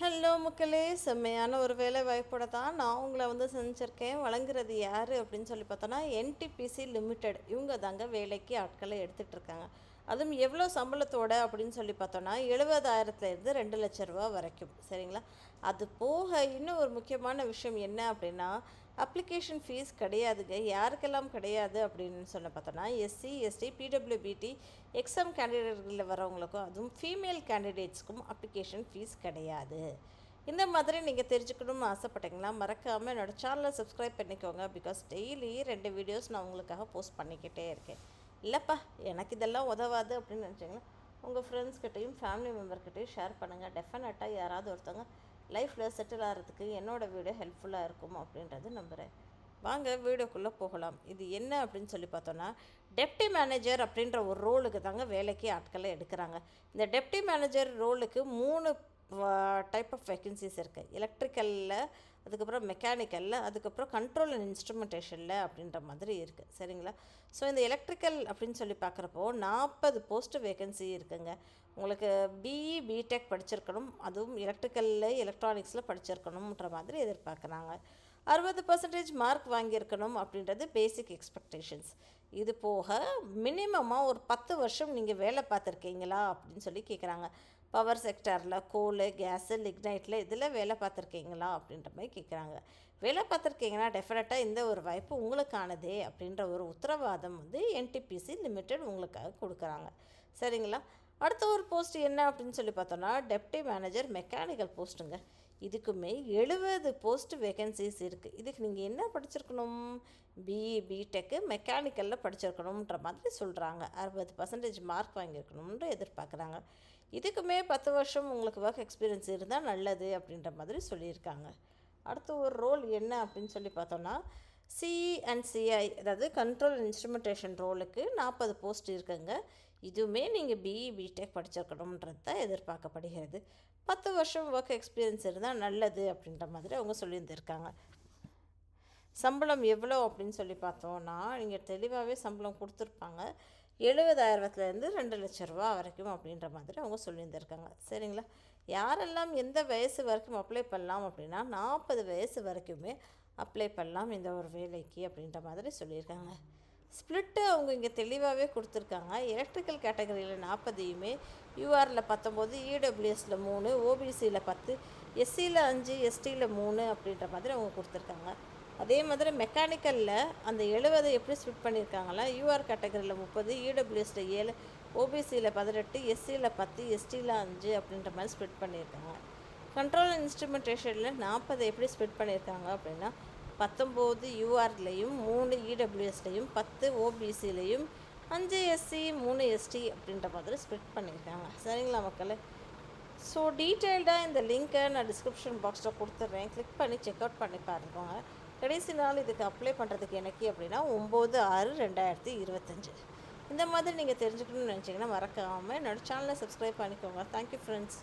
Hello மக்களே, செம்மையான ஒரு வேலை வாய்ப்போட தான் நான் உங்களை செஞ்சுருக்கேன். வழங்குறது யார் அப்படின்னு சொல்லி பார்த்தோன்னா, என்டிபிசி லிமிடெட். இவங்க தாங்க வேலைக்கு ஆட்களை எடுத்துகிட்ருக்காங்க. அதுவும் எவ்வளோ சம்பளத்தோட அப்படின்னு சொல்லி பார்த்தோன்னா, 70,000லேருந்து 2,00,000 ரூபா வரைக்கும். சரிங்களா? அது போக இன்னும் ஒரு முக்கியமான விஷயம் என்ன அப்படின்னா, அப்ளிகேஷன் ஃபீஸ் கிடையாதுங்க. யாருக்கெல்லாம் கிடையாது அப்படின்னு சொல்லி பார்த்தோன்னா, எஸ்சி, எஸ்டி, பிடபிள்யூபிடி, எக்ஸாம் கேண்டிடேட்களில் வரவங்களுக்கும், அதுவும் ஃபீமேல் கேண்டிடேட்ஸ்க்கும் அப்ளிகேஷன் ஃபீஸ் கிடையாது. இந்த மாதிரி நீங்கள் தெரிஞ்சுக்கணும்னு ஆசைப்பட்டீங்கன்னா, மறக்காமல் என்னோடய சேனலை சப்ஸ்கிரைப் பண்ணிக்கோங்க. பிகாஸ் டெய்லி 2 வீடியோஸ் நான் உங்களுக்காக போஸ்ட் பண்ணிக்கிட்டே இருக்கேன். இல்லைப்பா, எனக்கு இதெல்லாம் உதவாது அப்படின்னு நினச்சிங்கன்னா, உங்கள் ஃப்ரெண்ட்ஸ்கிட்டையும் ஃபேமிலி மெம்பர்கிட்டையும் ஷேர் பண்ணுங்கள். டெஃபினட்டாக யாராவது ஒருத்தவங்க லைஃப்பில் செட்டில் ஆகிறதுக்கு என்னோடய வீடியோ ஹெல்ப்ஃபுல்லாக இருக்கும் அப்படின்றது நம்புகிறேன். வாங்க வீடியோக்குள்ளே போகலாம். இது என்ன அப்படின்னு சொல்லி பார்த்தோன்னா, டெப்டி மேனேஜர் அப்படின்ற ஒரு ரோலுக்கு தாங்க வேலைக்கு ஆட்களை எடுக்கிறாங்க. இந்த டெப்டி மேனேஜர் ரோலுக்கு 3 டைப் ஆஃப் வேக்கன்சிஸ் இருக்குது. எலக்ட்ரிக்கலில், அதுக்கப்புறம் மெக்கானிக்கலில், அதுக்கப்புறம் கண்ட்ரோல் அண்ட் இன்ஸ்ட்ருமெண்டேஷனில் அப்படின்ற மாதிரி இருக்குது. சரிங்களா? ஸோ இந்த எலக்ட்ரிக்கல் அப்படின்னு சொல்லி பார்க்குறப்போ 40 போஸ்ட்டு வேக்கன்சி இருக்குங்க. உங்களுக்கு பிஇ பிடெக் படிச்சிருக்கணும், அதுவும் எலக்ட்ரிக்கலில் எலக்ட்ரானிக்ஸில் படிச்சிருக்கணுன்ற மாதிரி எதிர்பார்க்குறாங்க. 60% மார்க் வாங்கியிருக்கணும் அப்படின்றது பேசிக் எக்ஸ்பெக்டேஷன்ஸ். இது போக மினிமமாக ஒரு 10 வருஷம் நீங்கள் வேலை பார்த்துருக்கீங்களா அப்படின்னு சொல்லி கேட்குறாங்க. பவர் செக்டாரில், கோலு, கேஸு, லிக்னைட்டில் இதில் வேலை பார்த்துருக்கீங்களா அப்படின்ற மாதிரி கேட்குறாங்க. வேலை பார்த்துருக்கீங்கன்னா டெஃபினட்டாக இந்த ஒரு வாய்ப்பு உங்களுக்கானதே அப்படின்ற ஒரு உத்தரவாதம் என்டிபிசி லிமிடெட் உங்களுக்காக கொடுக்குறாங்க. சரிங்களா? அடுத்த ஒரு போஸ்ட் என்ன அப்படின்னு சொல்லி பார்த்தோன்னா, டெப்டி மேனேஜர் மெக்கானிக்கல் போஸ்ட்டுங்க. இதுக்குமே 70 போஸ்ட் வேக்கன்சிஸ் இருக்குது. இதுக்கு நீங்கள் என்ன படிச்சிருக்கணும்? பிஇ பிடெக்கு மெக்கானிக்கலில் படிச்சிருக்கணுன்ற மாதிரி சொல்கிறாங்க. 60% மார்க் வாங்கியிருக்கணும்னு எதிர்பார்க்குறாங்க. இதுக்குமே 10 வருஷம் உங்களுக்கு ஒர்க் எக்ஸ்பீரியன்ஸ் இருந்தால் நல்லது அப்படின்ற மாதிரி சொல்லியிருக்காங்க. அடுத்த ஒரு ரோல் என்ன அப்படின்னு சொல்லி பார்த்தோன்னா, சிஇ அண்ட் சிஐ, அதாவது கண்ட்ரோல் இன்ஸ்ட்ருமெண்டேஷன் ரோலுக்கு 40 போஸ்ட் இருக்குங்க. இதுவுமே நீங்கள் பிஇ பிடெக் படிச்சிருக்கணுன்றது தான் எதிர்பார்க்கப்படுகிறது. 10 வருஷம் ஒர்க் எக்ஸ்பீரியன்ஸ் இருந்தால் நல்லது அப்படின்ற மாதிரி அவங்க சொல்லியிருந்திருக்காங்க. சம்பளம் எவ்வளோ அப்படின்னு சொல்லி பார்த்தோன்னா, நீங்கள் தெளிவாகவே சம்பளம் கொடுத்துருப்பாங்க. 70,000லேருந்து 2,00,000 ரூபா வரைக்கும் அப்படின்ற மாதிரி அவங்க சொல்லியிருந்திருக்காங்க. சரிங்களா? யாரெல்லாம் எந்த வயசு வரைக்கும் அப்ளை பண்ணலாம் அப்படின்னா, 40 வயசு வரைக்குமே அப்ளை பண்ணலாம் இந்த ஒரு வேலைக்கு அப்படின்ற மாதிரி சொல்லியிருக்காங்க. ஸ்ப்ளிட்டு அவங்க இங்கே தெளிவாகவே கொடுத்துருக்காங்க. எலக்ட்ரிக்கல் கேட்டகரியில் 40யுமே, யூஆரில் 19, இடபிள்யூஎஸில் 3, ஓபிசியில் 10, எஸ்சியில் 5, எஸ்டியில் 3 அப்படின்ற மாதிரி அவங்க கொடுத்துருக்காங்க. அதே மாதிரி மெக்கானிக்கலில் அந்த 70 எப்படி ஸ்ப்ளிட் பண்ணியிருக்காங்களா, யூஆர் கேட்டகரியில் 30, இடபிள்யூஎஸில் 7, ஓபிசியில் 18, எஸ்சியில் 10, எஸ்டியில் 5 அப்படின்ற மாதிரி ஸ்ப்ளிட் பண்ணியிருக்காங்க. கண்ட்ரோல் இன்ஸ்ட்ருமெண்டேஷனில் 40 எப்படி ஸ்ப்ளிட் பண்ணியிருக்காங்க அப்படின்னா, 19 யூஆர்லேயும், 3 இடபிள்யூஎஸ்லேயும், 10 ஓபிசிலையும், 5 எஸ்சி, 3 எஸ்டி அப்படின்ற மாதிரி ஸ்ப்ளிட் பண்ணியிருக்காங்க. சரிங்களா மக்களே? ஸோ டீட்டெயில்டாக இந்த லிங்க்கை நான் டிஸ்கிரிப்ஷன் பாக்ஸில் கொடுத்துட்றேன். கிளிக் பண்ணி செக் அவுட் பண்ணி பாருங்க. கடைசி நாள் இதுக்கு அப்ளை பண்ணுறதுக்கு எனக்கு அப்படின்னா 9/6/2025. இந்த மாதிரி நீங்கள் தெரிஞ்சுக்கணும்னு நினச்சிங்கன்னா மறக்காமல் என்னோடய சேனலை சப்ஸ்கிரைப் பண்ணிக்கோங்க. Thank you friends.